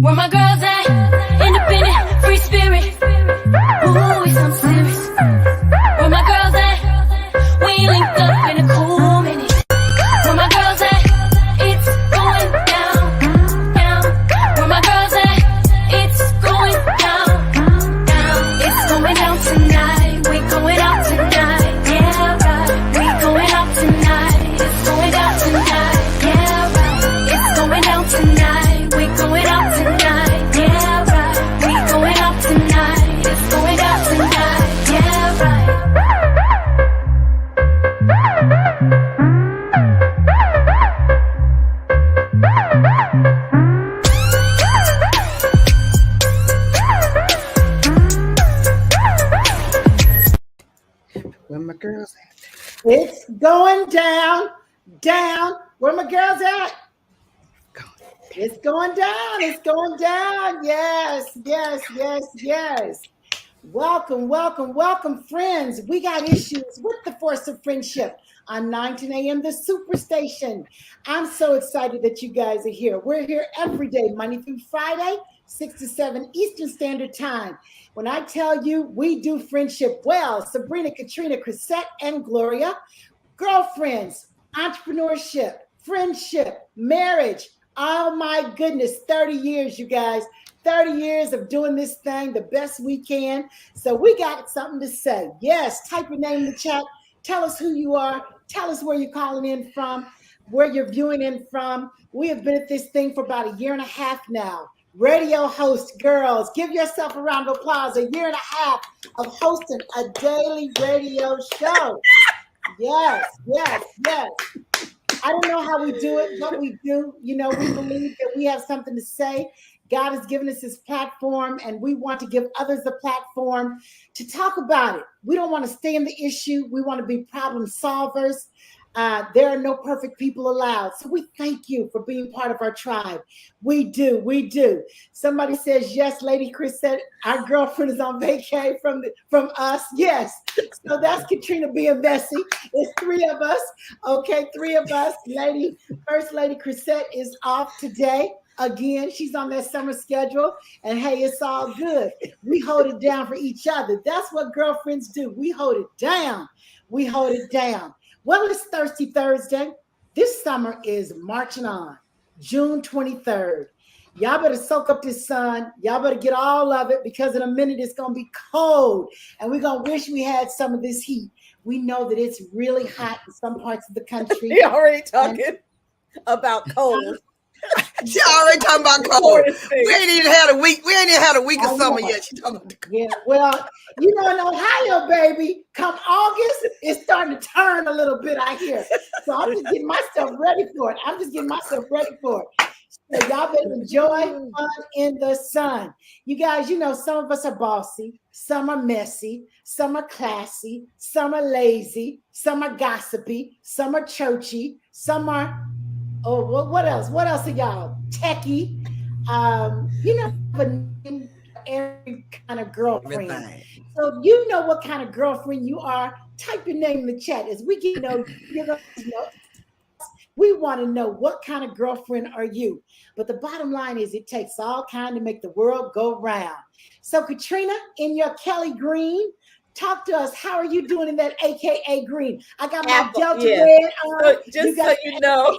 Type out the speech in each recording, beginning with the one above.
Where my girls at? Independent, free spirit. Ooh, it's something serious. Where my girls at? We ain't linked up in a cool minute. Where my girls at? It's going down, down. Where my girls at? It's going down, down. It's going down tonight. We going out tonight. Yeah, right. We going out tonight. It's going down tonight. Yeah, right. It's going down tonight. We going out tonight. Yeah, right. We going out tonight. It's going down tonight. Yeah, right. Where my girls at? It's going down, down. Where my girls at? It's going down. It's going down. Yes, yes, yes, yes. Welcome, welcome, welcome, friends. We got issues with the force of friendship on 9:10 a.m. the Superstation. I'm so excited that you guys are here. We're here every day, Monday through Friday, 6 to 7 Eastern Standard Time. When I tell you we do friendship well, Sabrina, Katrina, Chrisette, and Gloria, girlfriends, entrepreneurship, friendship, marriage. Oh my goodness, 30 years, you guys. 30 years of doing this thing the best we can. So we got something to say. Yes, type your name in the chat. Tell us who you are. Tell us where you're calling in from, where you're viewing in from. We have been at this thing for about a year and a half now. Radio host, girls, give yourself a round of applause. A year and a half of hosting a daily radio show. Yes, yes, yes. I don't know how we do it, but we do. You know, we believe that we have something to say. God has given us this platform, and we want to give others the platform to talk about it. We don't want to stay in the issue. We want to be problem solvers. There are no perfect people allowed. So we thank you for being part of our tribe. We do. We do. Somebody says, yes, Lady Chris said, our girlfriend is on vacay from us. Yes. So that's Katrina being messy. It's three of us. Okay, three of us. First Lady Chrisette is off today. Again, she's on that summer schedule. And hey, it's all good. We hold it down for each other. That's what girlfriends do. We hold it down. We hold it down. Well, it's Thirsty Thursday. This summer is marching on, June 23rd. Y'all better soak up this sun. Y'all better get all of it, because in a minute it's going to be cold, and we're going to wish we had some of this heat. We know that it's really hot in some parts of the country. You're already talking about cold. She already talking about cold. We ain't even had a week. We ain't even had a week of summer yet. She talking about the cold. Yeah, well, you know, in Ohio, baby, come August, it's starting to turn a little bit, I hear. So I'm just getting myself ready for it. So y'all better enjoy fun in the sun. You guys, you know, some of us are bossy, some are messy, some are classy, some are lazy, some are gossipy, some are churchy, some are, oh, what else? What else are y'all? Techie. You know, every kind of girlfriend. Everything. So you know what kind of girlfriend you are. Type your name in the chat. As we get to know, we want to know what kind of girlfriend are you. But the bottom line is it takes all kind to make the world go round. So Katrina, in your Kelly green, talk to us. How are you doing in that AKA green? I got my Delta red on. So just so you know.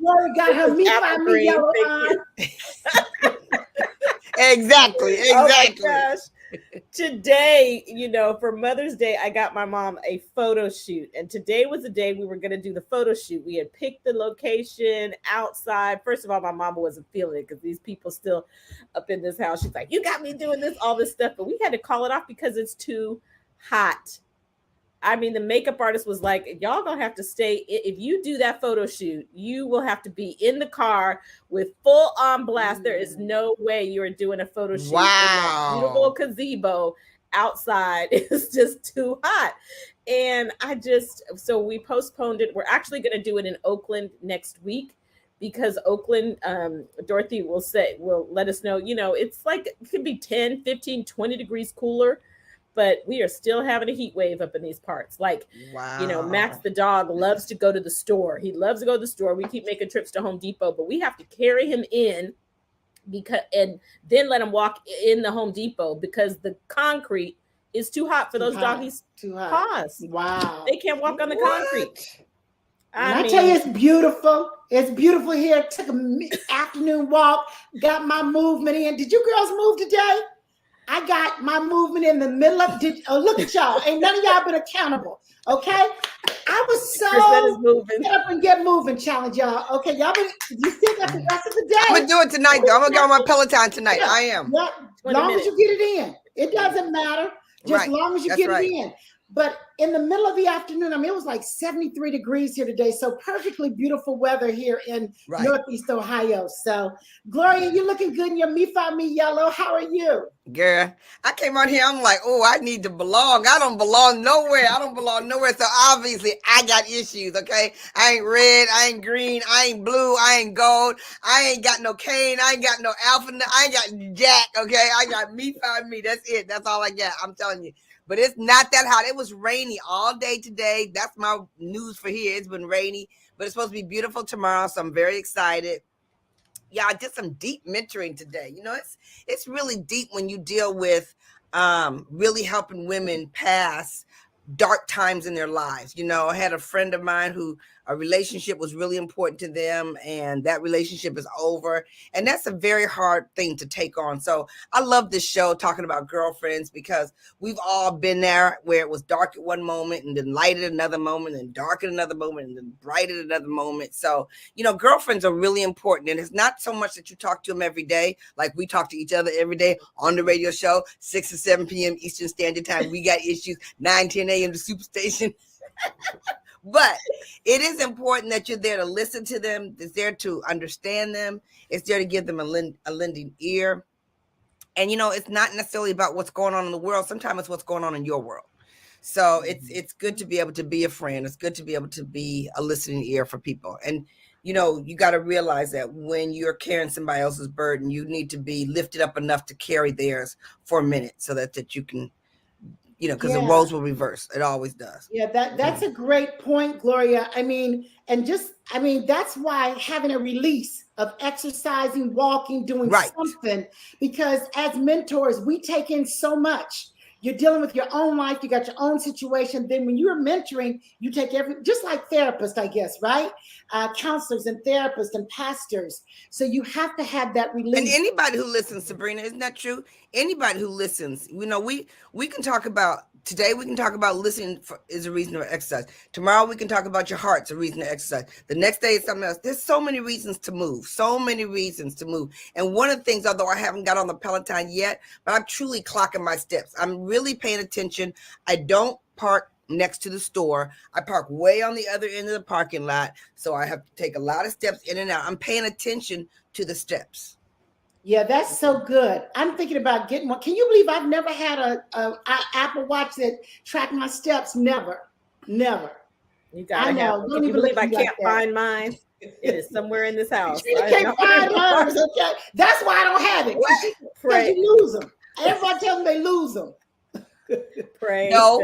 Lori got her me by me yellow on. Exactly. Oh my gosh. Today, you know, for Mother's Day, I got my mom a photo shoot. And today was the day we were going to do the photo shoot. We had picked the location outside. First of all, my mama wasn't feeling it because these people still up in this house. She's like, you got me doing this, all this stuff. But we had to call it off because it's too hot. I mean, the makeup artist was like, y'all gonna have to stay. If you do that photo shoot, you will have to be in the car with full on blast. There is no way you're doing a photo shoot in that beautiful gazebo outside. It's just too hot. And so we postponed it. We're actually going to do it in Oakland next week, because Oakland, Dorothy will let us know, you know, it's like, it could be 10, 15, 20 degrees cooler. But we are still having a heat wave up in these parts. Like, you know, Max the dog loves to go to the store. He loves to go to the store. We keep making trips to Home Depot, but we have to carry him in because, and then let them walk in the Home Depot because the concrete is too hot for those doggies' paws. Wow. They can't walk on the concrete. I tell you, it's beautiful. It's beautiful here. Took an afternoon walk, got my movement in. Did you girls move today? I got my movement in the middle of. Look at y'all. Ain't none of y'all been accountable. Okay, I was so get up and get moving challenge, y'all. Okay, y'all been. You still got the rest of the day. I'm gonna do it tonight, though. I'm gonna go on my Peloton tonight. I am. Yeah, long as you get it in, it doesn't matter. Just long as you get it in. But in the middle of the afternoon, I mean, it was like 73 degrees here today. So perfectly beautiful weather here in Northeast Ohio. So Gloria, you're looking good in your Me Find Me yellow. How are you? Girl, I came on here. I'm like, oh, I need to belong. I don't belong nowhere. So obviously I got issues. Okay. I ain't red. I ain't green. I ain't blue. I ain't gold. I ain't got no cane. I ain't got no alpha. I ain't got jack. Okay. I got Me Find Me. That's it. That's all I got. I'm telling you. But it's not that hot. It was rainy all day today. That's my news for here. It's been rainy, but it's supposed to be beautiful tomorrow. So I'm very excited. Yeah, I did some deep mentoring today. You know, it's really deep when you deal with really helping women pass dark times in their lives. You know, I had a friend of mine who a relationship was really important to them, and that relationship is over. And that's a very hard thing to take on. So I love this show talking about girlfriends, because we've all been there where it was dark at one moment and then light at another moment and dark at another moment and then bright at another moment. So, you know, girlfriends are really important. And it's not so much that you talk to them every day, like we talk to each other every day on the radio show, 6 or 7 p.m. Eastern Standard Time. We got issues, 9, 10 a.m. the Superstation. But it is important that you're there to listen to them. It's there to understand them. It's there to give them a lending ear. And, you know, it's not necessarily about what's going on in the world. Sometimes it's what's going on in your world. So it's good to be able to be a friend. It's good to be able to be a listening ear for people. And, you know, you got to realize that when you're carrying somebody else's burden, you need to be lifted up enough to carry theirs for a minute so that you can, you know, because the roles will reverse. It always does. Yeah, that's a great point, Gloria. I mean, that's why having a release of exercising, walking, doing something, because as mentors, we take in so much. You're dealing with your own life. You got your own situation. Then when you're mentoring, you take just like therapists, I guess, right? Counselors and therapists and pastors. So you have to have that release. And anybody who listens, Sabrina, isn't that true? Anybody who listens, you know, we can talk about today. We can talk about listening is a reason to exercise. Tomorrow we can talk about your heart's a reason to exercise. The next day is something else. There's so many reasons to move. And one of the things, although I haven't got on the Peloton yet, but I'm truly clocking my steps. I'm really paying attention. I don't park next to the store. I park way on the other end of the parking lot. So I have to take a lot of steps in and out. I'm paying attention to the steps. Yeah, that's so good. I'm thinking about getting one. Can you believe I've never had a Apple Watch that tracked my steps? Never. You gotta have. Can you believe I can't find mine? It is somewhere in this house. You can't find hers, okay? That's why I don't have it. Because you lose them. Everybody tells me they lose them. No,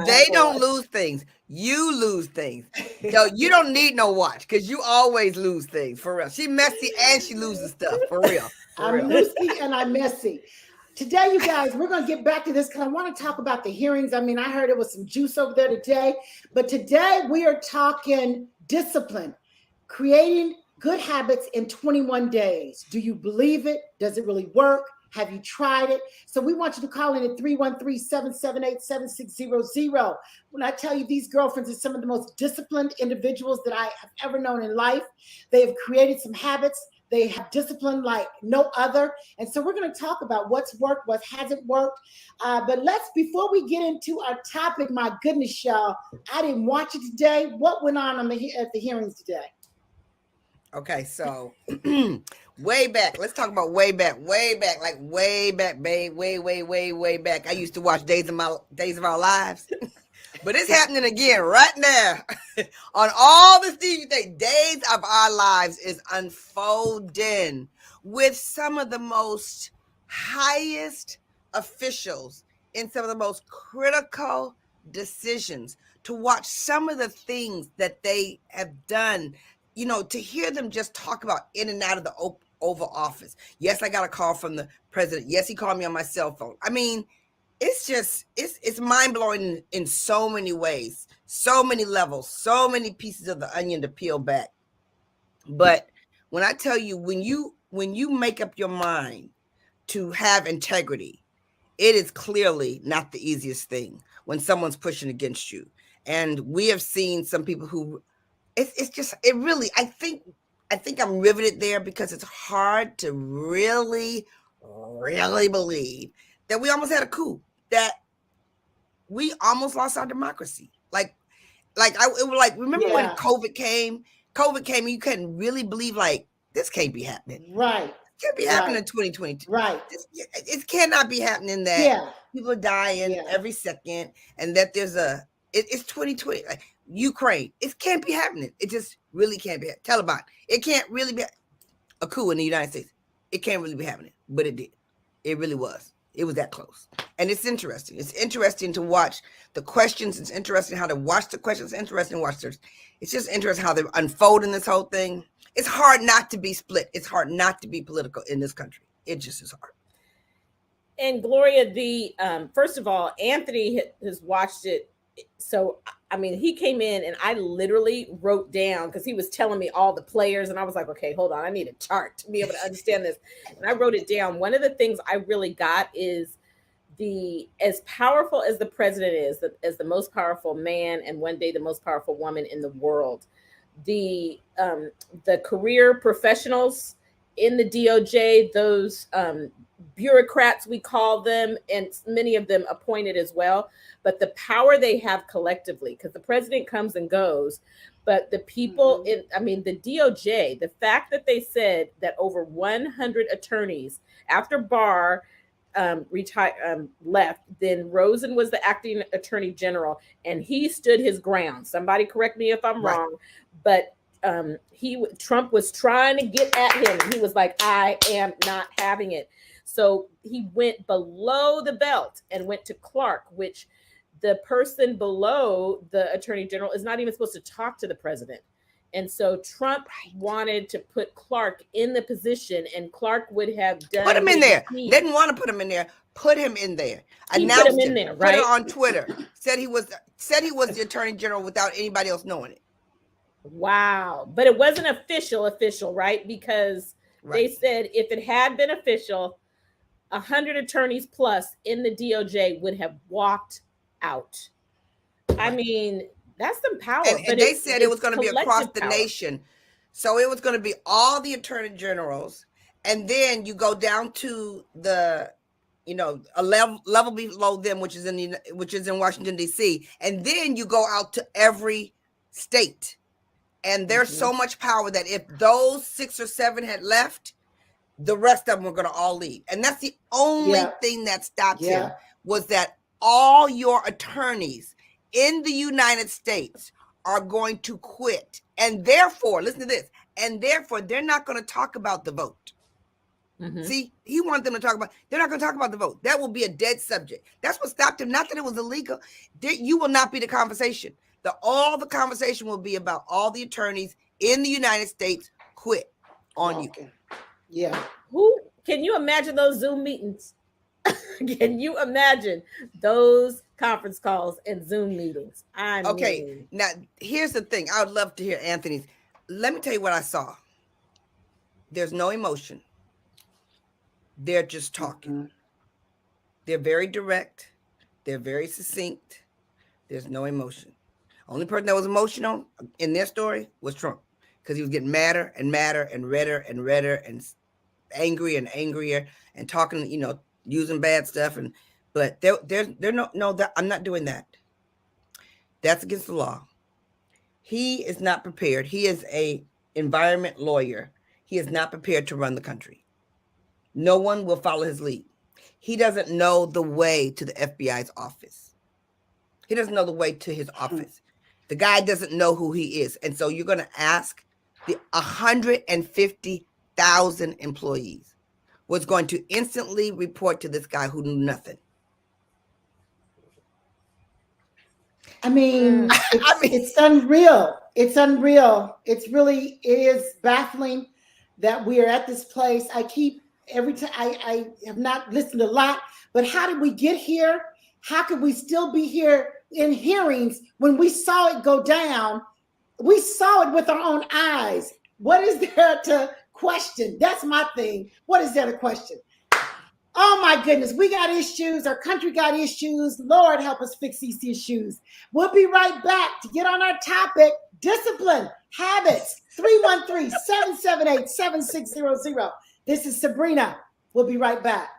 they don't lose things. You lose things. So you don't need no watch because you always lose things, for real. She messy and she loses stuff, for real. I'm loosey and I'm messy. Today, you guys, we're going to get back to this because I want to talk about the hearings. I mean, I heard it was some juice over there today. But today we are talking discipline, creating good habits in 21 days. Do you believe it? Does it really work? Have you tried it? So we want you to call in at 313-778-7600. When I tell you these girlfriends are some of the most disciplined individuals that I have ever known in life. They have created some habits. They have discipline like no other. And so we're going to talk about what's worked, what hasn't worked. But before we get into our topic, my goodness, y'all, I didn't watch it today. What went on at the hearings today? Okay, so way back. Let's talk about way back, like way back, babe, way back. I used to watch Days of Our Lives, but it's happening again right now on all the TV. Days of Our Lives is unfolding with some of the most highest officials in some of the most critical decisions. To watch some of the things that they have done. You know, to hear them just talk about in and out of the Oval Office. Yes, I got a call from the president. Yes, he called me on my cell phone. I mean, it's just, it's mind-blowing in so many ways, so many levels, so many pieces of the onion to peel back. But when I tell you, when you make up your mind to have integrity, it is clearly not the easiest thing when someone's pushing against you. And we have seen some people who, it's just, it really, I think I'm riveted there because it's hard to really believe that we almost had a coup, that we almost lost our democracy. It was like, remember when COVID came and you couldn't really believe, like, this can't be happening. Right. It can't be happening in 2022. Right. It cannot be happening that people are dying every second, and that there's it's 2020. Like Ukraine, it can't be happening. It just really can't be. Taliban, it can't really be a coup in the United States. It can't really be happening, but it did. It really was. It was that close. And it's interesting. It's interesting to watch the questions. It's interesting how to watch the questions. It's interesting to watch this. It's just interesting how they're unfolding this whole thing. It's hard not to be split. It's hard not to be political in this country. It just is hard. And Gloria, first of all, Anthony has watched it. So, I mean, he came in and I literally wrote down, because he was telling me all the players, and I was like, okay, hold on, I need a chart to be able to understand this. And I wrote it down. One of the things I really got is as powerful as the president is, as the most powerful man and one day the most powerful woman in the world, the career professionals in the DOJ, those bureaucrats, we call them, and many of them appointed as well, but the power they have collectively, because the president comes and goes, but the people the DOJ, the fact that they said that over 100 attorneys after Barr left, then Rosen was the acting attorney general, and he stood his ground. Somebody correct me if I'm wrong, but Trump was trying to get at him. He was like, I am not having it. So he went below the belt and went to Clark, which the person below the attorney general is not even supposed to talk to the president. And so Trump wanted to put Clark in the position, and Clark would have done. Put him in there. Didn't want to put him in there. Put him in there. He put him in there, right? Put it on Twitter. Said he was the attorney general without anybody else knowing it. Wow. But it wasn't official, right? Because they said if it had been official, 100 attorneys plus in the DOJ would have walked out. I mean, that's some power. And they said it was going to be across the nation. So it was going to be all the attorney generals. And then you go down to a level below them, which is in Washington, D.C. And then you go out to every state. And there's so much power that if those 6 or 7 had left, the rest of them were going to all leave. And that's the only thing that stopped him, was that all your attorneys in the United States are going to quit. And therefore, listen to this, and therefore they're not going to talk about the vote. See, he wanted them to talk about, they're not going to talk about the vote. That will be a dead subject. That's what stopped him. Not that it was illegal. You will not be the conversation. All the conversation will be about all the attorneys in the United States quit on you. Yeah. Can you imagine those Zoom meetings? Can you imagine those conference calls and Zoom meetings? Now here's the thing. I would love to hear Anthony's. Let me tell you what I saw. There's no emotion. They're just talking. They're very direct. They're very succinct. There's no emotion. Only person that was emotional in their story was Trump, because he was getting madder and madder and redder and angry and angrier and talking, using bad stuff. But I'm not doing that. That's against the law. He is not prepared. He is a environment lawyer. He is not prepared to run the country. No one will follow his lead. He doesn't know the way to the FBI's office. He doesn't know the way to his office. The guy doesn't know who he is. And so you're going to ask the 150,000 employees was going to instantly report to this guy who knew nothing. I mean, it's unreal. It's unreal. It is baffling. that we are at this place. I keep every time I have not listened a lot, but how did we get here? How could we still be here in hearings when we saw it go down? We saw it with our own eyes. What is there to question? That's my thing. What is there to question? Oh my goodness, we got issues. Our country got issues. Lord, help us fix these issues. We'll be right back to get on our topic, discipline, habits, 313-778-7600. This is Sabrina. We'll be right back.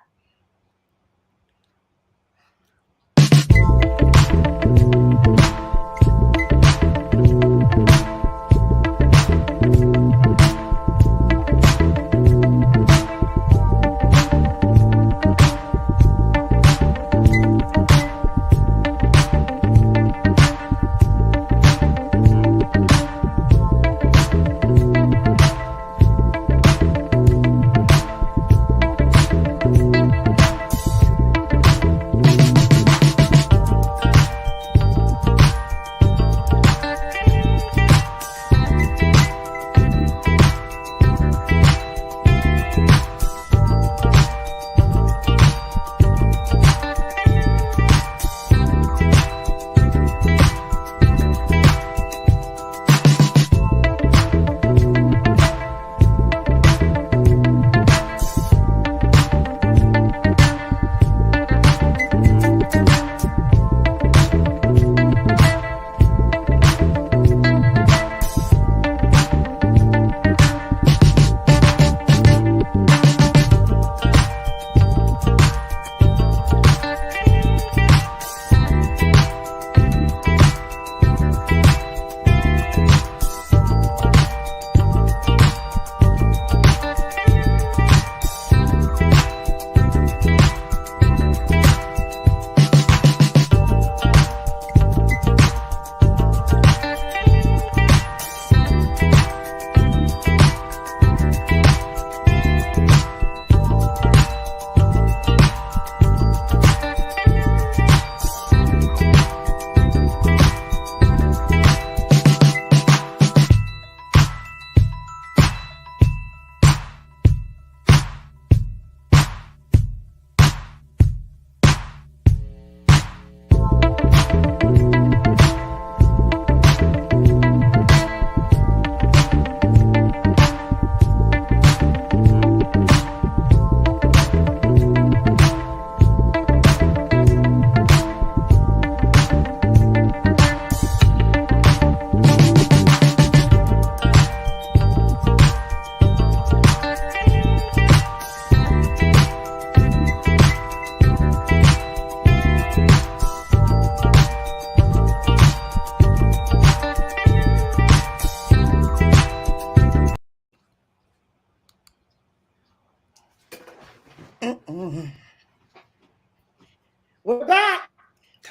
We're back.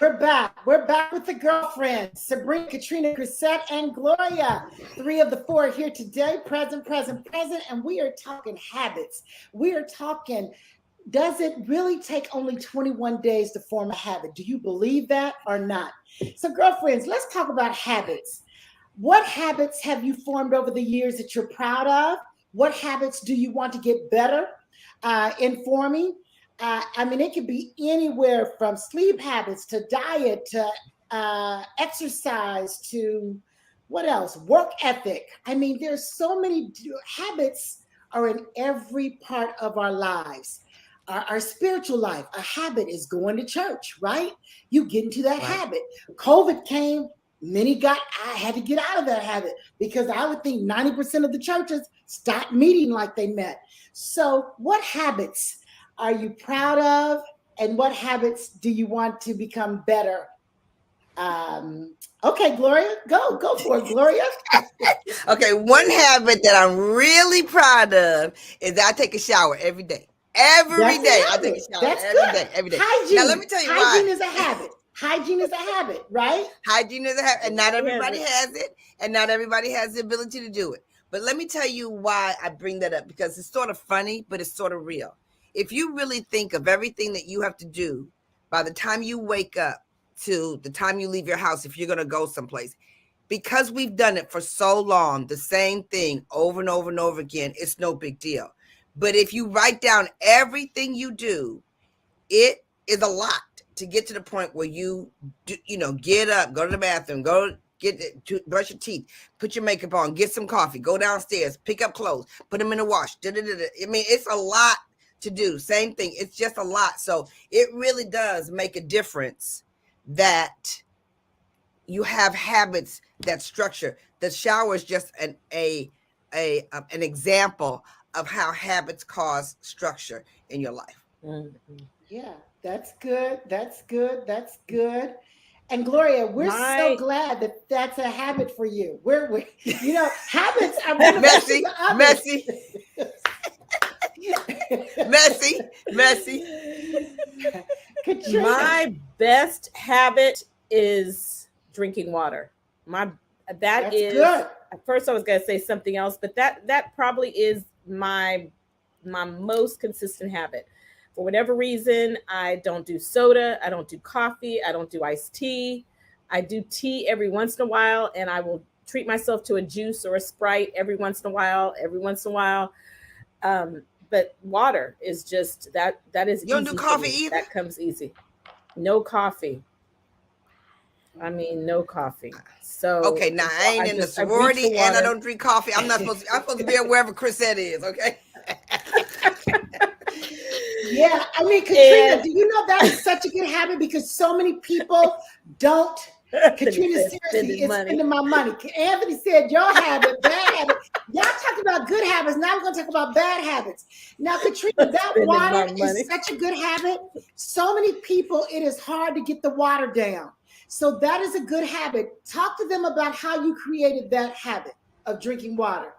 We're back. We're back with the girlfriends, Sabrina, Katrina, Chrisette, and Gloria. 3 of the 4 here today, present, and we are talking habits. We are talking, does it really take only 21 days to form a habit? Do you believe that or not? So girlfriends, let's talk about habits. What habits have you formed over the years that you're proud of? What habits do you want to get better in forming? I mean, it could be anywhere from sleep habits to diet to exercise to what else? Work ethic. I mean, there's so many habits are in every part of our lives. Our spiritual life, a habit is going to church, right? You get into that habit. COVID came, I had to get out of that habit because I would think 90% of the churches stopped meeting like they met. So what habits are you proud of, and what habits do you want to become better? Okay, Gloria, go for it, Gloria. Okay, one habit that I'm really proud of is that I take a shower every day. Every day I take a shower. That's every day. Hygiene. Now let me tell you Hygiene why. is a habit. Hygiene is a habit, right? Hygiene is a habit, and not everybody has it, and not everybody has the ability to do it. But let me tell you why I bring that up, because it's sort of funny, but it's sort of real. If you really think of everything that you have to do by the time you wake up to the time you leave your house, if you're going to go someplace, because we've done it for so long, the same thing over and over and over again, it's no big deal. But if you write down everything you do, it is a lot to get to the point where you do, get up, go to the bathroom, go brush your teeth, put your makeup on, get some coffee, go downstairs, pick up clothes, put them in the wash. I mean, it's a lot to do. Same thing. It's just a lot. So it really does make a difference that you have habits that structure. The shower is just an example of how habits cause structure in your life. Mm-hmm. Yeah, that's good. That's good. That's good. And Gloria, we're so glad that that's a habit for you. We're habits are messy. Katrina. My best habit is drinking water. That's is good. At first I was going to say something else, but that probably is my most consistent habit. For whatever reason, I don't do soda, I don't do coffee, I don't do iced tea. I do tea every once in a while, and I will treat myself to a juice or a Sprite every once in a while. But water is just that is you don't easy do coffee either? That comes easy. No coffee. I mean, no coffee. So okay, now I ain't in the sorority and I don't drink coffee. I'm supposed to be wherever Chrisette is, okay? Yeah, I mean, Katrina, do you know that is such a good habit because so many people don't. Katrina, seriously, it's spending my money. Anthony said your habit, bad habit. Y'all talked about good habits. Now we're going to talk about bad habits. Now, Katrina, that water is such a good habit. So many people, it is hard to get the water down. So that is a good habit. Talk to them about how you created that habit of drinking water.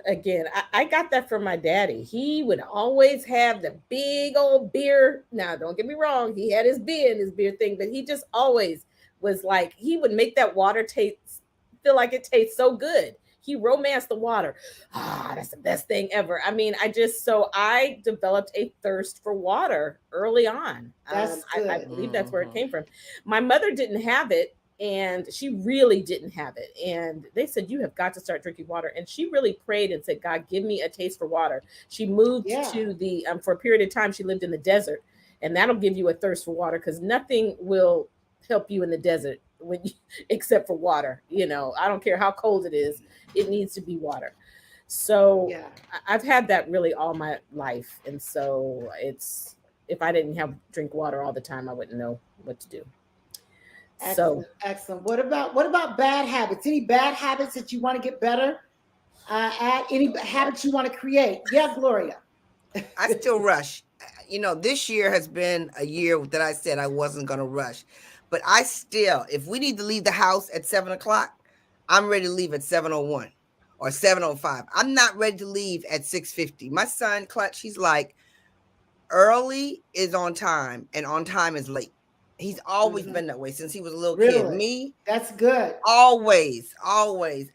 Again, I got that from my daddy. He would always have the big old beer. Now, don't get me wrong. He had his beer thing, but he just always was like, he would make that water feel like it tastes so good. He romanced the water. That's the best thing ever. I mean, I developed a thirst for water early on. I believe that's where it came from. My mother didn't have it, and she really didn't have it. And they said, you have got to start drinking water. And she really prayed and said, God, give me a taste for water. She moved to for a period of time, she lived in the desert, and that'll give you a thirst for water because nothing will help you in the desert except for water. I don't care how cold it is. It needs to be water. So I've had that really all my life. And so if I didn't drink water all the time, I wouldn't know what to do. Excellent. What about bad habits? Any bad habits that you want to get better at? Any habits you want to create? Yeah, Gloria. I still rush. This year has been a year that I said I wasn't going to rush. But if we need to leave the house at 7:00, I'm ready to leave at 7:01 or 7:05. I'm not ready to leave at 6:50. My son, Clutch, he's like, early is on time and on time is late. He's always been that way since he was a little kid. Me, that's good. Always.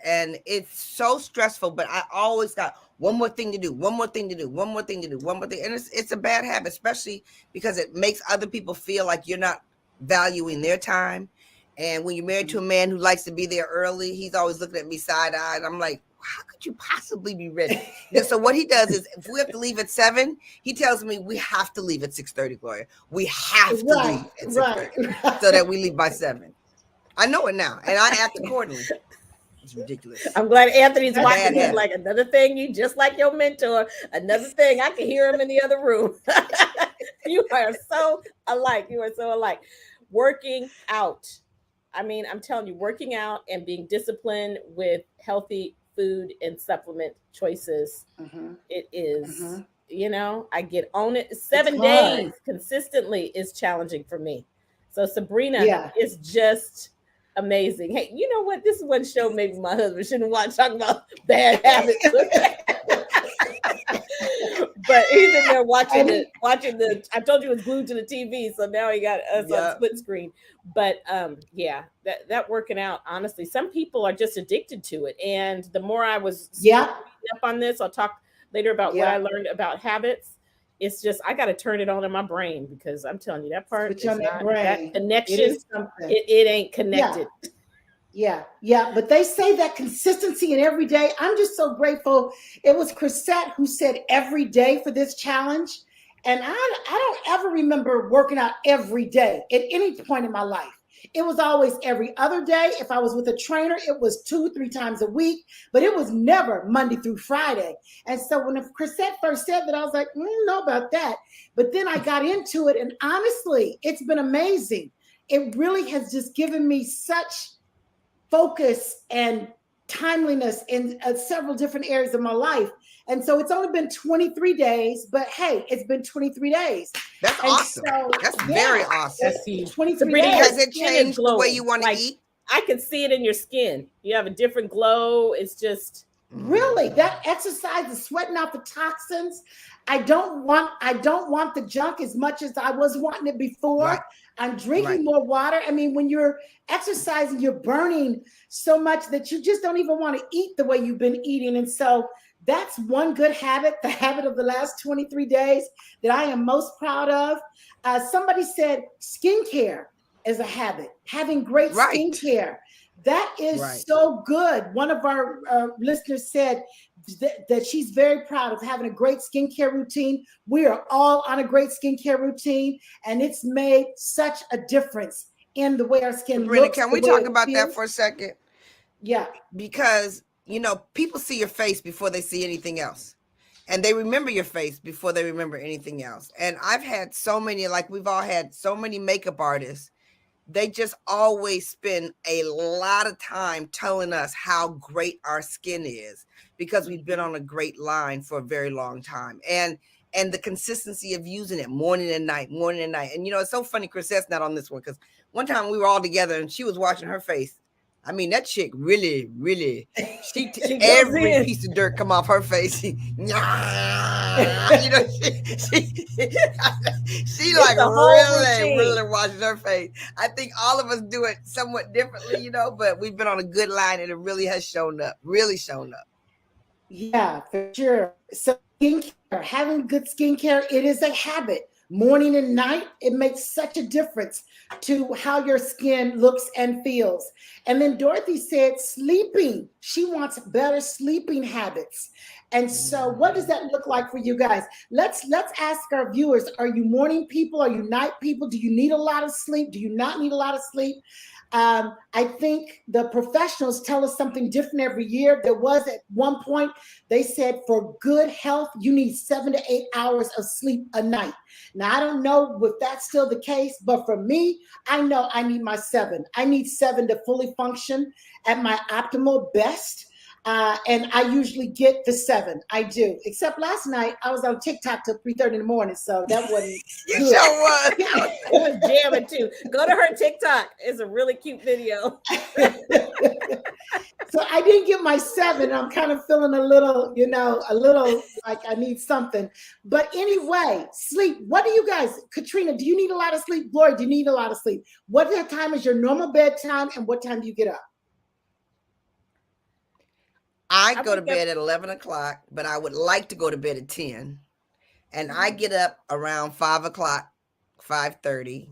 And it's so stressful, but I always got one more thing to do. And it's a bad habit, especially because it makes other people feel like you're not valuing their time. And when you're married to a man who likes to be there early, he's always looking at me side-eyed. I'm like, how could you possibly be ready? So what he does is, if we have to leave at 7, he tells me we have to leave at 6:30, Gloria. We have to leave at 6:30 so that we leave by 7. I know it now, and I act accordingly. It's ridiculous. I'm glad Anthony's watching him like another thing. You just like your mentor. Another thing, I can hear him in the other room. You are so alike. Working out. I mean, I'm telling you, working out and being disciplined with healthy food and supplement choices. It is, I get on it. 7 days consistently is challenging for me. So Sabrina is just amazing. Hey, you know what? This is one show maybe my husband shouldn't watch, talking about bad habits. But he's in there watching the. I told you it was glued to the TV, so now he got us on split screen. But that working out, honestly, some people are just addicted to it. And the more I was up on this, I'll talk later about what I learned about habits. It's just I got to turn it on in my brain because I'm telling you that part is not that connection. It ain't connected. Yeah. But they say that consistency and every day. I'm just so grateful. It was Chrisette who said every day for this challenge. And I don't ever remember working out every day at any point in my life. It was always every other day. If I was with a trainer, it was 2-3 times a week, but it was never Monday through Friday. And so when Chrisette first said that, I was like, know about that. But then I got into it, and honestly, it's been amazing. It really has just given me such focus and timeliness in several different areas of my life. And so it's only been 23 days, but hey, it's been 23 days. That's And awesome. so, That's yeah, very awesome. That's huge. 23 Sabrina, days. your Has it skin is changed the way glowing. you want to Like, eat? I can see it in your skin. You have a different glow. It's just Really, that exercise is sweating out the toxins. I don't want the junk as much as I was wanting it before. Right. I'm drinking Right. more water. I mean, when you're exercising, you're burning so much that you just don't even want to eat the way you've been eating. And so that's one good habit, the habit of the last 23 days that I am most proud of. Somebody said skincare is a habit, having great Right. skincare. That is Right. so good. One of our listeners said that she's very proud of having a great skincare routine. We are all on a great skincare routine, and it's made such a difference in the way our skin Sabrina, looks. can the we way talk it about that feels. for a second? Yeah. Because, people see your face before they see anything else. And they remember your face before they remember anything else. And I've had so many, like we've all had so many makeup artists. They just always spend a lot of time telling us how great our skin is because we've been on a great line for a very long time. And the consistency of using it morning and night. And, it's so funny, Chrisette's not on this one because one time we were all together and she was washing her face. I mean, that chick really, She every goes in. piece of dirt come off her face. She like the whole routine. really washes her face. I think all of us do it somewhat differently, but we've been on a good line and it really has shown up, Yeah, for sure. So skincare, having good skincare, it is a habit. Morning and night, it makes such a difference to how your skin looks and feels. And then Dorothy said sleeping. She wants better sleeping habits. And so what does that look like for you guys? Let's ask our viewers, are you morning people? Are you night people? Do you need a lot of sleep? Do you not need a lot of sleep? I think the professionals tell us something different every year. There was at one point, they said for good health, you need 7 to 8 hours of sleep a night. Now, I don't know if that's still the case, but for me, I know I need my 7. I need 7 to fully function at my optimal best. And I usually get the 7. I do. Except last night, I was on TikTok till 3:30 in the morning, so that wasn't You good. sure was. It was jamming too. Go to her TikTok. It's a really cute video. So I didn't get my 7. I'm kind of feeling a little like I need something. But anyway, sleep. What do you guys, Katrina, do you need a lot of sleep? Gloria, do you need a lot of sleep? What time is your normal bedtime and what time do you get up? I go to bed at 11 o'clock, but I would like to go to bed at 10. And I get up around 5 o'clock, 5:30.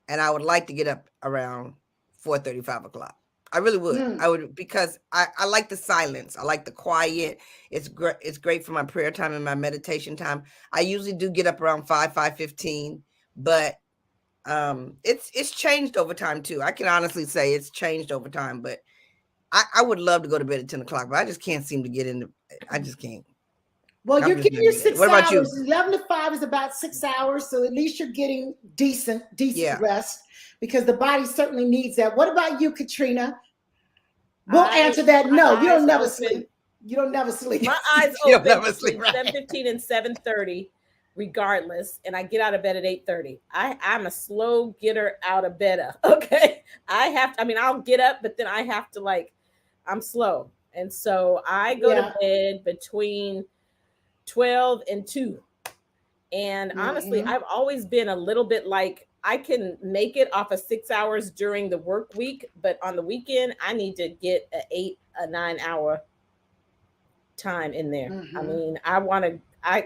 And I would like to get up around 4:30, 5 o'clock. I really would. I would, because I like the silence. I like the quiet. It's great for my prayer time and my meditation time. I usually do get up around 5:15, but it's changed over time too. I can honestly say it's changed over time, but I would love to go to bed at 10 o'clock, but I just can't seem to get in. I just can't. Well, you're getting your 6 What about hours. you? 11 to 5 is about 6 hours. So at least you're getting decent rest because the body certainly needs that. What about you, Katrina? We'll answer that. No, you don't never sleep. You don't never sleep. My eyes You open don't never sleep, between right? 7:15 and 7:30, regardless. And I get out of bed at 8:30. I'm a slow getter out of bed. Okay. I'll get up, but then I have to I'm slow. And so I go to bed between 12 and 2. And honestly, I've always been a little bit like I can make it off of 6 hours during the work week, but on the weekend, I need to get an 8, 9 hour time in there. I mean,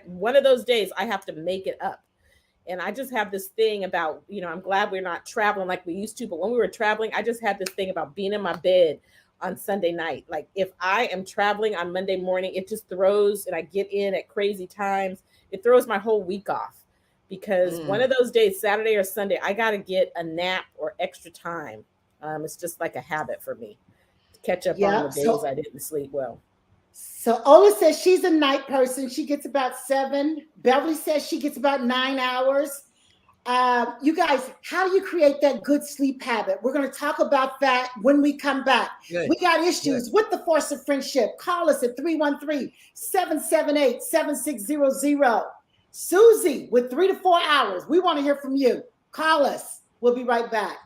one of those days I have to make it up. And I just have this thing about, I'm glad we're not traveling like we used to, but when we were traveling, I just had this thing about being in my bed on Sunday night. Like if I am traveling on Monday morning, it just throws, and I get in at crazy times, it throws my whole week off, because one of those days, Saturday or Sunday, I got to get a nap or extra time. It's just like a habit for me to catch up on the days I didn't sleep well. So Ola says she's a night person. She gets about 7. Beverly says she gets about 9 hours. You guys, how do you create that good sleep habit? We're going to talk about that when we come back. Good. We got issues with the force of friendship. Call us at 313-778-7600. Susie with 3 to 4 hours. We want to hear from you. Call us. We'll be right back.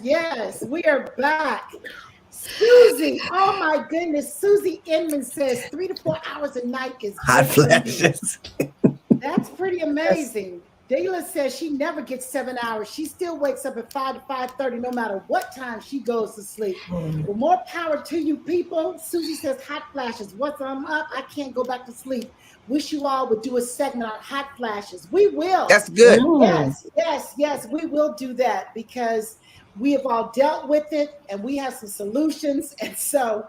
Yes. We are back. Susie, oh my goodness. Susie Inman says 3 to 4 hours a night is hot flashes. That's pretty amazing. Dayla says she never gets 7 hours. She still wakes up at 5 to 5:30 no matter what time she goes to sleep. Well, more power to you people. Susie says hot flashes. Once I'm up, I can't go back to sleep. Wish you all would do a segment on hot flashes. We will. That's good. Yes. We will do that because we have all dealt with it and we have some solutions. And so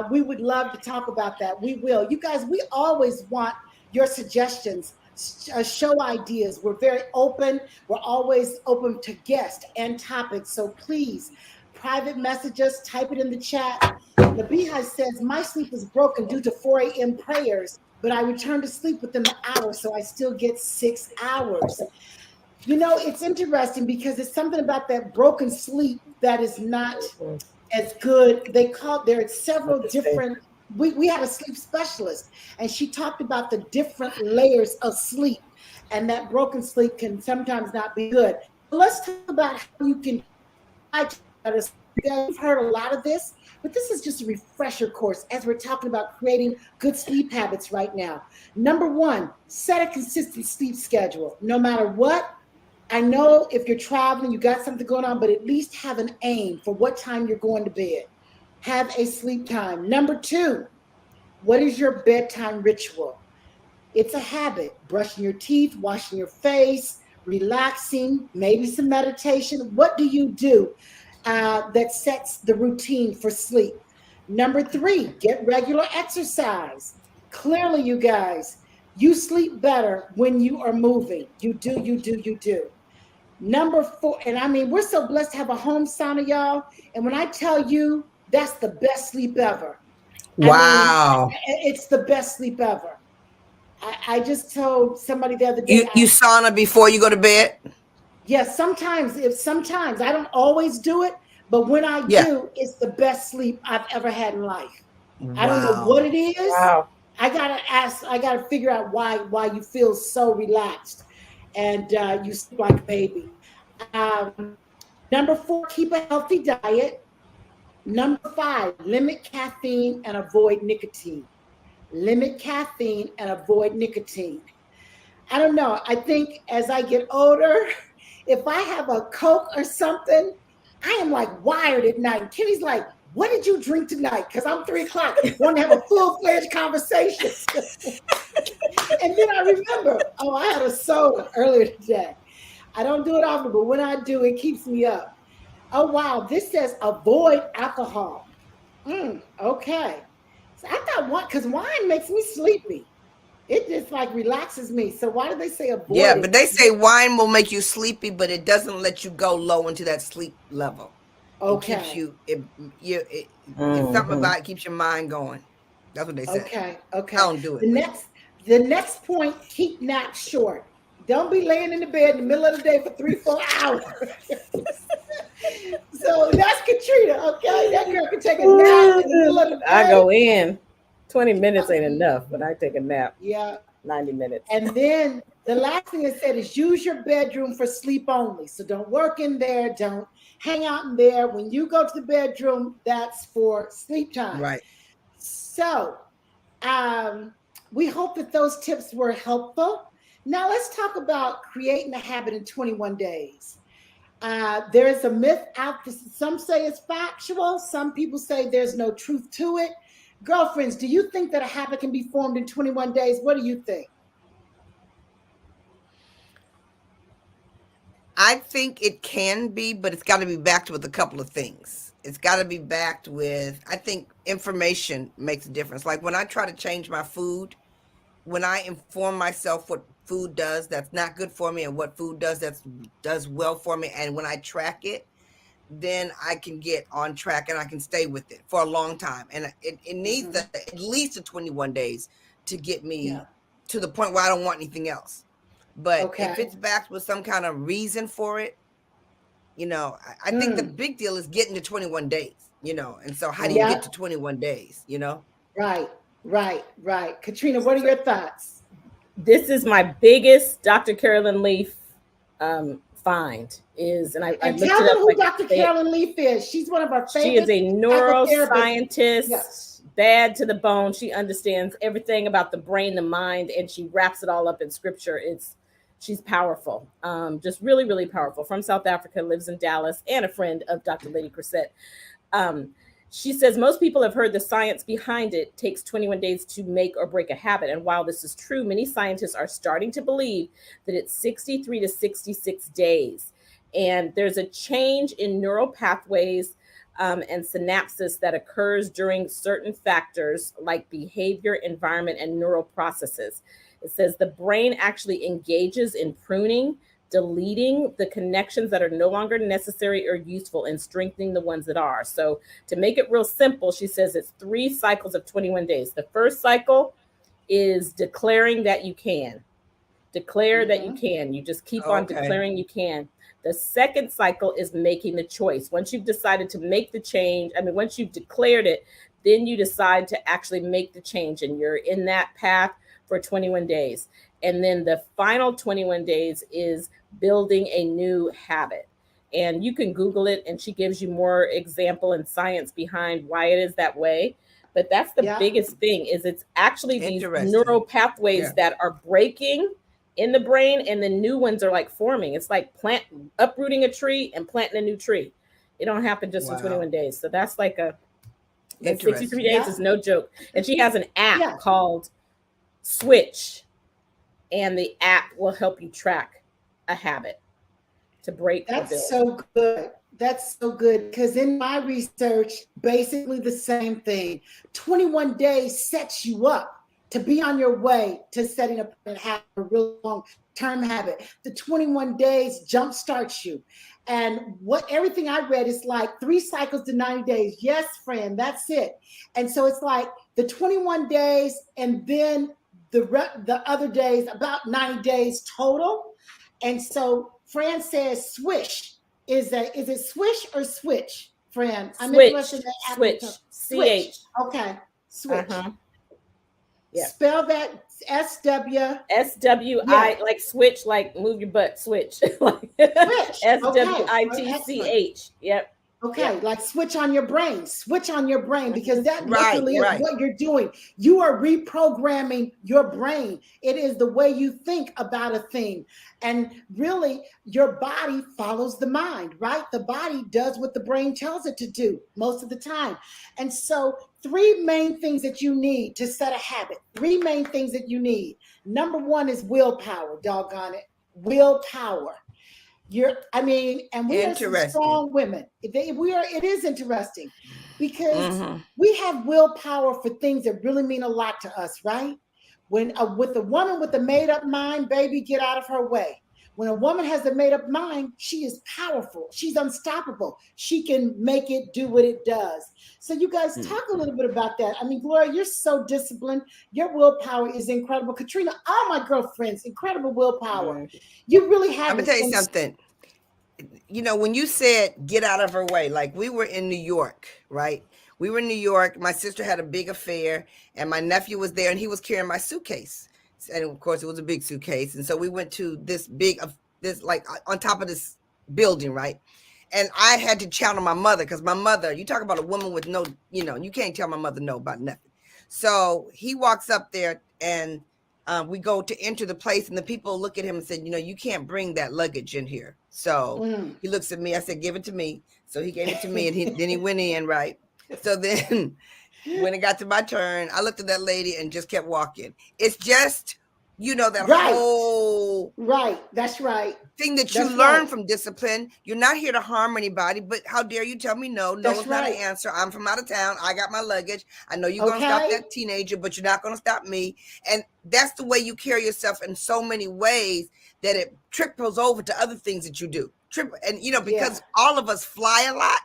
we would love to talk about that. We will. You guys, we always want your suggestions, show ideas. We're very open. We're always open to guests and topics. So please private message us, type it in the chat. The Beehive says, my sleep is broken due to 4 a.m. prayers, but I return to sleep within the hour, so I still get 6 hours. You know, it's interesting because it's something about that broken sleep that is not as good. There are several different, we had a sleep specialist and she talked about the different layers of sleep, and that broken sleep can sometimes not be good. Let's talk about how you can try to better sleep. You've heard a lot of this, but this is just a refresher course as we're talking about creating good sleep habits right now. Number one, set a consistent sleep schedule. No matter what, I know if you're traveling, you got something going on, but at least have an aim for what time you're going to bed. Have a sleep time. Number two, what is your bedtime ritual? It's a habit. Brushing your teeth, washing your face, relaxing, maybe some meditation. What do you do that sets the routine for sleep? Number three, get regular exercise. Clearly, you guys, you sleep better when you are moving. You do, you do, you do. Number four, and I mean, we're so blessed to have a home sauna, y'all. And when I tell you that's the best sleep ever, Wow. I mean, it's the best sleep ever. I just told somebody the other You day. you sauna before you go to bed? Yes, sometimes I don't always do it, but when I do, it's the best sleep I've ever had in life. I don't know what it is. Wow. I gotta figure out why you feel so relaxed and you sleep like a baby. Number four, keep a healthy diet. Number five, limit caffeine and avoid nicotine. Limit caffeine and avoid nicotine. I don't know. I think as I get older, if I have a Coke or something, I am like wired at night. And Kenny's like, what did you drink tonight? Because I'm 3 o'clock, want to have a full-fledged conversation. And then I remember, oh, I had a soda earlier today. I don't do it often, but when I do, it keeps me up. Oh, wow. This says avoid alcohol. Okay. So I thought because wine makes me sleepy. It just like relaxes me. So why do they say avoid? Yeah, but they say wine will make you sleepy, but it doesn't let you go low into that sleep level. Okay. It keeps you, it's something about it keeps your mind going. That's what they say. Okay. Okay. I don't do it. The next point, keep naps short. Don't be laying in the bed in the middle of the day for 3-4 hours. So that's Katrina, okay? That girl can take a nap in the middle of the day. I go in. 20 minutes ain't enough, but I take a nap. Yeah. 90 minutes. And then the last thing it said is use your bedroom for sleep only. So don't work in there. Don't hang out in there. When you go to the bedroom, that's for sleep time. Right. So we hope that those tips were helpful. Now let's talk about creating a habit in 21 days. There is a myth out there. Some say it's factual. Some people say there's no truth to it. Girlfriends, do you think that a habit can be formed in 21 days? What do you think? I think it can be, but it's got to be backed with a couple of things. It's got to be backed with, I think information makes a difference. Like when I try to change my food, when I inform myself what food does that's not good for me and what food does well for me, and when I track it, then I can get on track and I can stay with it for a long time. And it needs at least 21 days to get me to the point where I don't want anything else. But if it's backed with some kind of reason for it, I think the big deal is getting to 21 days, and so how do you get to 21 days, Right. Katrina, what are your thoughts? This is my biggest Dr. Carolyn Leaf find is, and I and looked tell it them up. who Dr. Carolyn Leaf is. She's one of our favorite. She is a neuroscientist, yes. bad to the bone. She understands everything about the brain, the mind, and she wraps it all up in scripture. She's powerful, just really, really powerful. From South Africa, lives in Dallas, and a friend of Dr. Lady Crissette. She says most people have heard the science behind it takes 21 days to make or break a habit. And while this is true, many scientists are starting to believe that it's 63 to 66 days. And there's a change in neural pathways and synapses that occurs during certain factors like behavior, environment, and neural processes. It says the brain actually engages in pruning, deleting the connections that are no longer necessary or useful and strengthening the ones that are. So to make it real simple, she says it's 3 cycles of 21 days. The first cycle is declaring that you can. Declare that you can. You just keep on declaring you can. The second cycle is making the choice. Once you've decided to make the change, once you've declared it, then you decide to actually make the change, and you're in that path for 21 days. And then the final 21 days is building a new habit. And you can Google it, and she gives you more example and science behind why it is that way. But that's the biggest thing, is it's actually these neural pathways that are breaking in the brain, and the new ones are like forming. It's like uprooting a tree and planting a new tree. It don't happen just in 21 days. So that's like 63 days is no joke. And she has an app called Switch, and the app will help you track a habit to break. That's so good. That's so good, because in my research, basically the same thing. 21 days sets you up to be on your way to setting up a habit, a real long-term habit. The 21 days jumpstarts you. And everything I read is like 3 cycles to 90 days. Yes, friend, that's it. And so it's like the 21 days, and then the other days, about 90 days total. And so Fran says swish. Is it swish or switch, Fran? I'm interested in that. Switch. Switch. Okay. Switch. Yeah. Spell that SWI, like switch, like move your butt, switch. Like SWITCH. Yep. Okay, like switch on your brain, because that literally is what you're doing. You are reprogramming your brain. It is the way you think about a thing. And really, your body follows the mind, right? The body does what the brain tells it to do most of the time. And so 3 main things that you need to set a habit, 3 main things that you need. Number 1 is willpower, doggone it. Willpower. And we are some strong women. It is interesting, because we have willpower for things that really mean a lot to us, right? When with a woman with a made-up mind, baby, get out of her way. When a woman has a made-up mind, she is powerful. She's unstoppable. She can make it do what it does. So you guys talk a little bit about that. Gloria, you're so disciplined. Your willpower is incredible. Katrina, all my girlfriends, incredible willpower. You really have. I'm gonna tell you something. When you said get out of her way, like we were in New York, right? We were in New York. My sister had a big affair, and my nephew was there, and he was carrying my suitcase. And of course, it was a big suitcase. And so we went to this like on top of this building, right? And I had to channel my mother, because my mother, you talk about a woman with no, you can't tell my mother no about nothing. So he walks up there, and we go to enter the place, and the people look at him and said, you can't bring that luggage in here. So he looks at me. I said, give it to me. So he gave it to me, and then he went in, right? So then when it got to my turn, I looked at that lady and just kept walking. It's just, that whole that's right thing that you learn from discipline. You're not here to harm anybody, but how dare you tell me no? No is not an answer. I'm from out of town. I got my luggage. I know you're going to stop that teenager, but you're not going to stop me. And that's the way you carry yourself in so many ways, that it triples over to other things that you do. And because all of us fly a lot,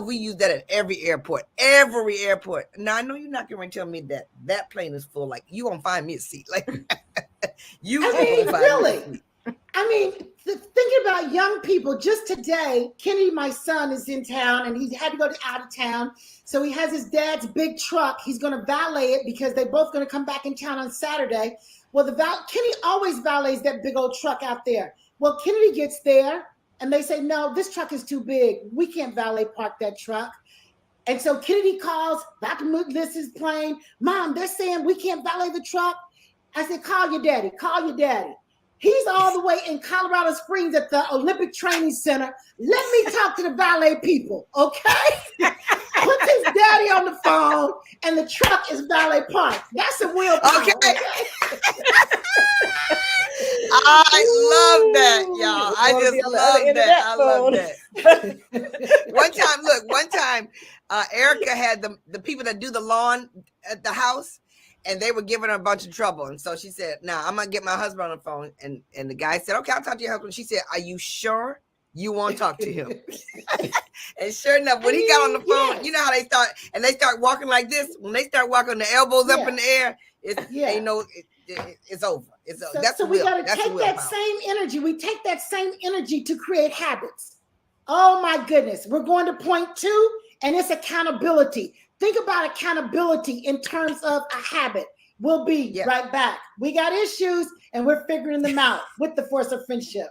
we use that at every airport. Now, I know you're not going to tell me that plane is full. Like, you going to find me a seat. Like, really? Thinking about young people, just today, Kenny, my son, is in town, and he had to go out of town. So he has his dad's big truck. He's going to valet it, because they're both going to come back in town on Saturday. Well, Kenny always valets that big old truck out there. Well, Kennedy gets there, and they say, no, this truck is too big. We can't valet park that truck. And so Kennedy calls, Dr. Melissa's plane. Mom, they're saying we can't valet the truck. I said, call your daddy. He's all the way in Colorado Springs at the Olympic Training Center. Let me talk to the valet people, okay? Put his daddy on the phone, and the truck is valet parked. That's a willpower. Okay. I love that, y'all. I just love that. I love that. One time, Erica had the people that do the lawn at the house, and they were giving her a bunch of trouble. And so she said, "Now I'm gonna get my husband on the phone." And the guy said, "Okay, I'll talk to your husband." She said, "Are you sure you want to talk to him?" And sure enough, when he got on the phone, you know how they start walking like this. When they start walking, the elbows up in the air, it's over. It's So, that's so the we will. got to That's the take that willpower. same energy. We take that same energy to create habits. Oh my goodness. We're going to point 2, and it's accountability. Think about accountability in terms of a habit. We'll be right back. We got issues, and we're figuring them out with the force of friendship.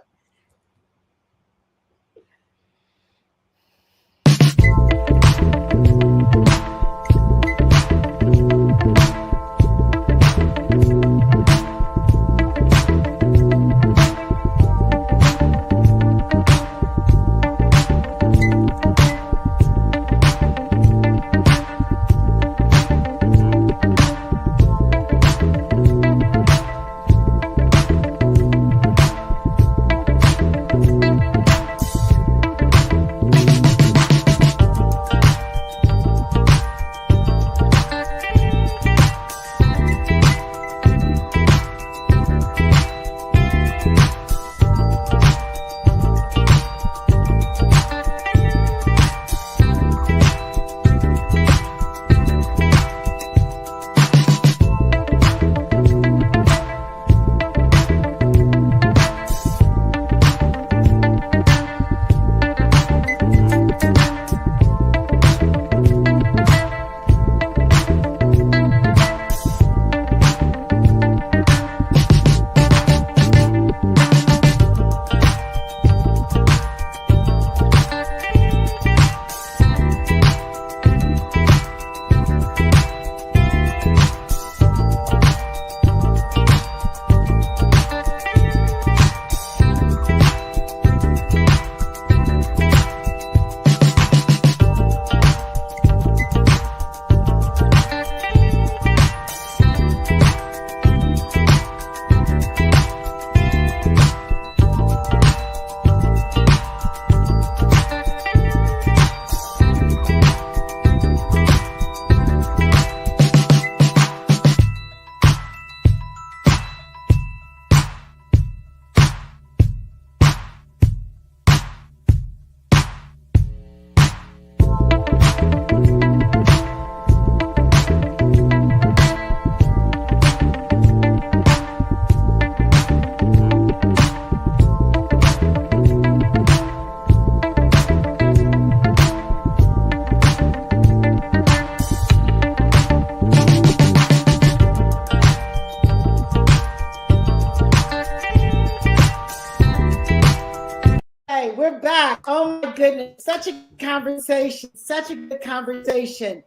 We're back. Oh my goodness. Such a conversation. Such a good conversation.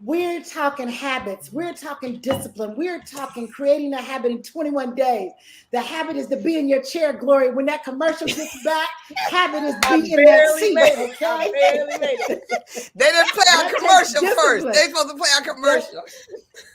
We're talking habits. We're talking discipline. We're talking creating a habit in 21 days. The habit is to be in your chair, Glory. When that commercial gets back, habit is to be in that seat. Okay? They didn't play our commercial first. They're supposed to play our commercial.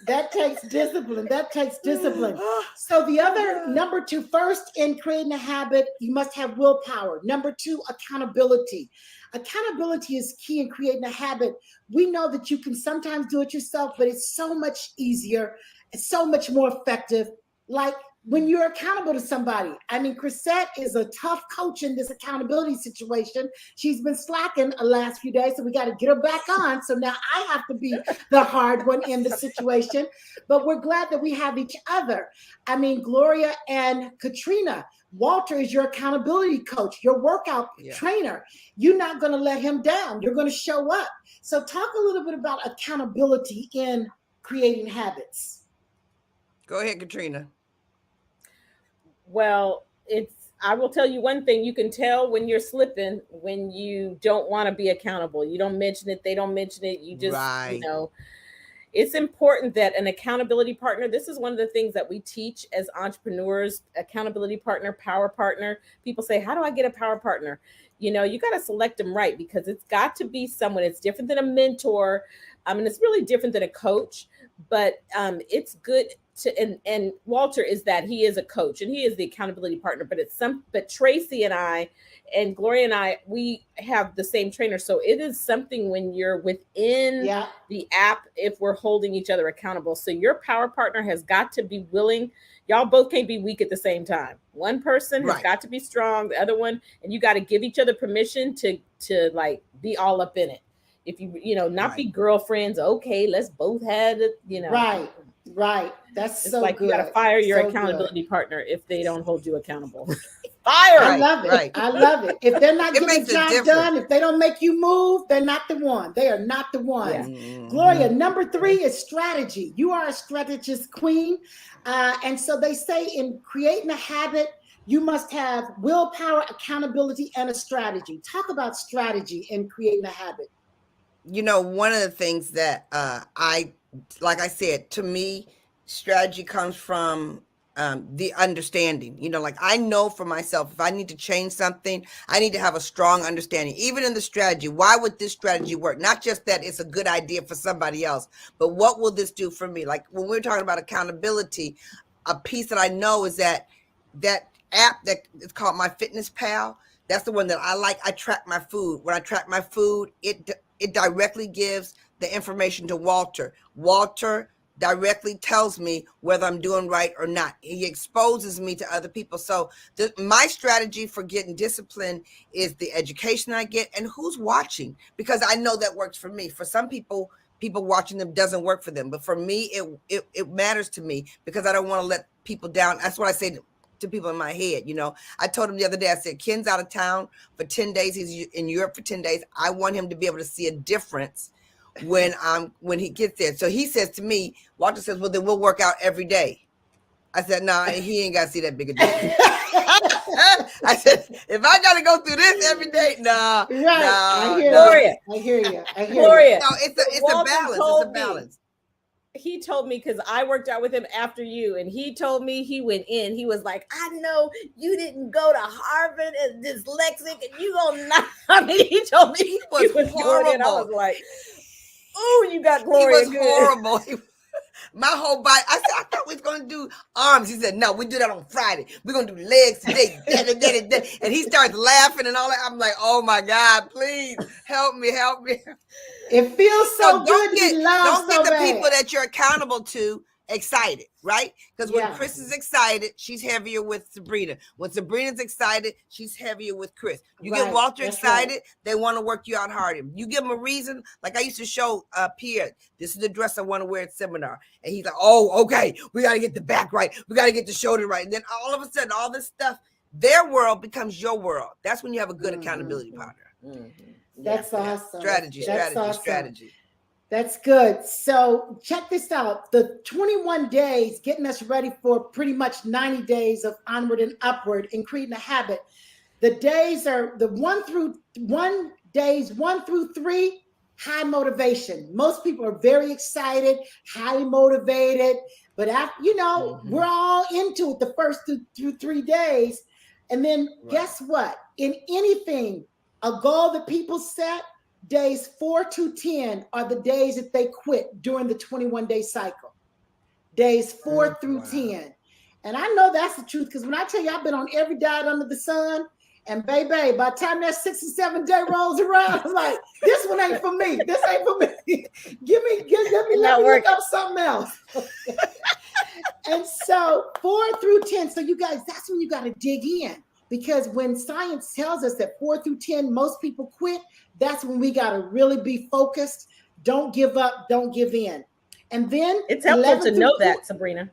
That takes discipline. That takes discipline. So the other number 2, first in creating a habit, you must have willpower. Number 2, accountability. Accountability is key in creating a habit. We know that you can sometimes do it yourself, but it's so much easier. It's so much more effective. Like when you're accountable to somebody. I mean, Chrisette is a tough coach in this accountability situation. She's been slacking the last few days, so we got to get her back on. So now I have to be the hard one in the situation. But we're glad that we have each other. I mean, Gloria and Katrina, Walter is your accountability coach, your workout trainer. You're not going to let him down. You're going to show up. So talk a little bit about accountability in creating habits. Go ahead, Katrina. Well, I will tell you one thing. You can tell when you're slipping, when you don't want to be accountable. You don't mention it. They don't mention it. You just, it's important that an accountability partner, this is one of the things that we teach as entrepreneurs, accountability partner, power partner. People say, how do I get a power partner? You got to select them right, because it's got to be someone. It's different than a mentor. It's really different than a coach, but it's good to, and Walter is that he is a coach and he is the accountability partner, but Tracy and I and Gloria and I, we have the same trainer. So it is something when you're within the app, if we're holding each other accountable. So your power partner has got to be willing. Y'all both can't be weak at the same time. One person has got to be strong, the other one, and you got to give each other permission to like be all up in it. If not be girlfriends, okay, let's both have it, Right. Right. That's It's so like good. you got to fire your So accountability good. partner if they don't hold you accountable. I Fire 'em. love it. Right. I love it. If they're not It getting the makes a job difference. done, if they don't make you move, they're not the one. They are not the ones. Yeah. Gloria, number 3 is strategy. You are a strategist queen. And so they say in creating a habit, you must have willpower, accountability, and a strategy. Talk about strategy in creating a habit. You know, one of the things that like I said, to me, strategy comes from the understanding. You know, like I know for myself, if I need to change something, I need to have a strong understanding, even in the strategy. Why would this strategy work? Not just that it's a good idea for somebody else, but what will this do for me? Like when we're talking about accountability, a piece that I know is that app that is called My Fitness Pal. That's the one that I like. I track my food. When I track my food, it directly gives the information to Walter. Walter directly tells me whether I'm doing right or not. He exposes me to other people. So my strategy for getting discipline is the education I get and who's watching, because I know that works for me. For some people watching them doesn't work for them, but for me, it matters to me because I don't want to let people down. That's what I say to people in my head. You know, I told him the other day, I said, Ken's out of town for 10 days. He's in Europe for 10 days. I want him to be able to see a difference when he gets there. So he says to me, Walter says, well, then we'll work out every day. I said, no, he ain't got to see that big a difference. I said, if I got to go through this every day, nah. Right. Nah, I hear nah. you. I hear you. I hear Gloria. No, it's a Walter balance. told It's a balance. He told me, because I worked out with him after you, and he told me he went in. He was like, I know you didn't go to Harvard and dyslexic, and you gonna not. I mean, he told me He was going in. I was horrible. like, "Ooh, you got He Gloria was good." horrible. My whole body. I said, I thought we was going to do arms. He said, no, we do that on Friday. We're going to do legs today. And he starts laughing and all that. I'm like, oh my God, please help me. It feels so good to be loved Don't get so the bad. people that you're accountable to excited, right? Because when Yeah. Chris is excited, she's heavier with Sabrina. When Sabrina's excited, she's heavier with Chris. You Right, get Walter that's excited, right. they want to work you out harder. You give them a reason. Like I used to show Pierre, this is the dress I want to wear at seminar. And he's like, oh, okay, we got to get the back right. We got to get the shoulder right. And then all of a sudden, all this stuff, their world becomes your world. That's when you have a good accountability partner. That's awesome. Strategy. That's good. So check this out. The 21 days getting us ready for pretty much 90 days of onward and upward in creating a habit. The days are the 1 through 3, high motivation. Most people are very excited, highly motivated, but after, we're all into it the first through 3 days. And then guess what? In anything, a goal that people set, days 4 to 10 are the days that they quit during the 21-day cycle. Days 4 through 10. And I know that's the truth, because when I tell you I've been on every diet under the sun, and baby, by the time that 6 and 7 day rolls around, I'm like, this one ain't for me. This ain't for me. Let me look up something else. And so 4 through 10. So you guys, that's when you got to dig in. Because when science tells us that 4 through 10, most people quit, that's when we got to really be focused. Don't give up. Don't give in. And then it's helpful to know that, Sabrina.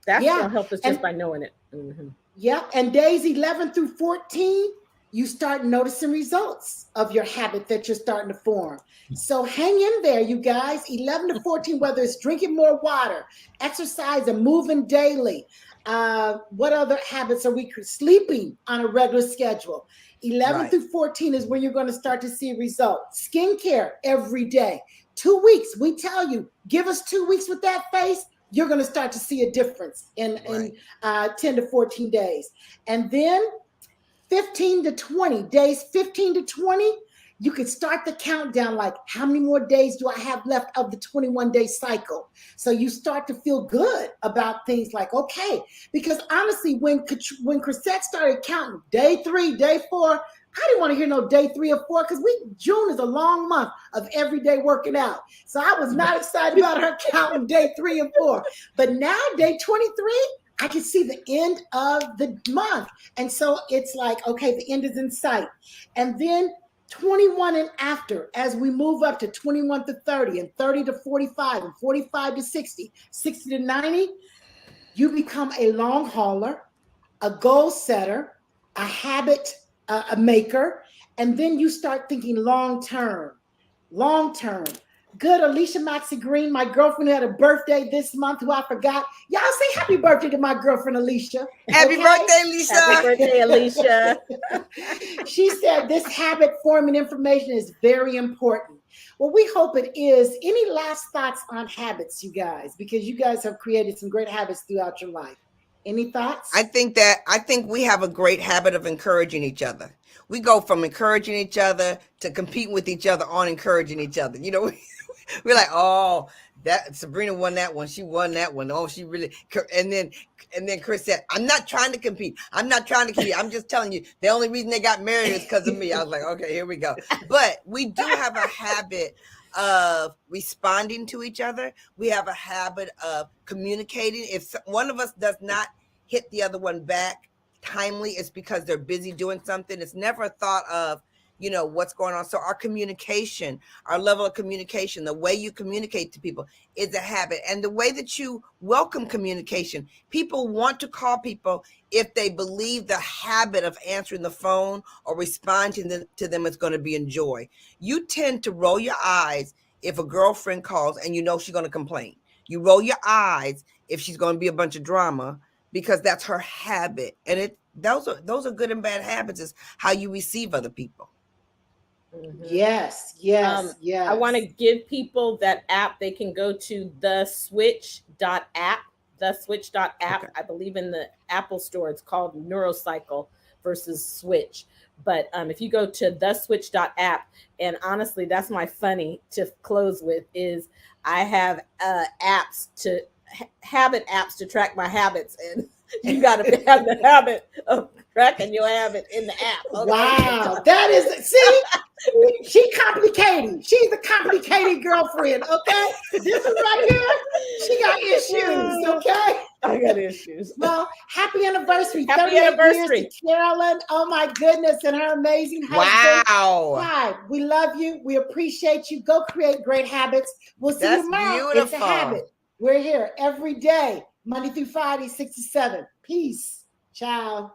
That's going to help us just by knowing it. Mm-hmm. Yeah. And days 11 through 14, you start noticing results of your habit that you're starting to form. So hang in there, you guys. 11 to 14, whether it's drinking more water, exercise, and moving daily. What other habits are we? Sleeping on a regular schedule. 11 through 14 is when you're going to start to see results. Skincare every day. 2 weeks. We tell you, give us 2 weeks with that face. You're going to start to see a difference in 10 to 14 days. And then 15 to 20 days, 15 to 20, you could start the countdown, like how many more days do I have left of the 21-day cycle? So you start to feel good about things like, okay, because honestly, when Chrisette started counting day 3, day 4, I didn't want to hear no day 3 or 4, because June is a long month of everyday working out. So I was not excited about her counting day 3 and 4. But now day 23, I can see the end of the month. And so it's like, okay, the end is in sight. And then 21 and after, as we move up to 21 to 30 and 30 to 45 and 45 to 60, 60 to 90, you become a long hauler, a goal setter, a habit a maker, and then you start thinking long term. Long term. Good, Alicia Maxie Green, my girlfriend, who had a birthday this month, who I forgot. Y'all say happy birthday to my girlfriend, Alicia. Happy Okay? birthday, Lisa. Happy birthday, Alicia. She said this habit forming information is very important. Well, we hope it is. Any last thoughts on habits, you guys? Because you guys have created some great habits throughout your life. Any thoughts? I think we have a great habit of encouraging each other. We go from encouraging each other to competing with each other on encouraging each other. You know, we're like, oh, that Sabrina won that one. She won that one. Oh, she really. And then Chris said, I'm not trying to compete. I'm not trying to compete. I'm just telling you, the only reason they got married is because of me. I was like, okay, here we go. But we do have a habit of responding to each other. We have a habit of communicating. If one of us does not hit the other one back timely, it's because they're busy doing something. It's never a thought of, you know, what's going on. So our communication, our level of communication, the way you communicate to people is a habit. And the way that you welcome communication, people want to call people if they believe the habit of answering the phone or responding to them is going to be enjoy. You tend to roll your eyes if a girlfriend calls and you know she's going to complain. You roll your eyes if she's going to be a bunch of drama, because that's her habit. And those are good and bad habits, is how you receive other people. Mm-hmm. Yes. I want to give people that app. They can go to theswitch.app. Theswitch.app. Okay. I believe in the Apple store, it's called Neurocycle versus Switch. But if you go to theswitch.app, and honestly, that's my funny to close with, is I have habit apps to track my habits, and you got to have the habit of tracking your habit in the app. Okay? Wow, that is, see, she complicated. She's a complicated girlfriend. Okay, this is right here. She got issues. Okay, I got issues. Well, happy anniversary! Happy anniversary years to Carolyn. Oh my goodness, and her amazing husband. Wow! Hi, we love you. We appreciate you. Go create great habits. We'll see you tomorrow. Beautiful. It's a habit. We're here every day, Monday through Friday, 6 to 7. Peace. Ciao.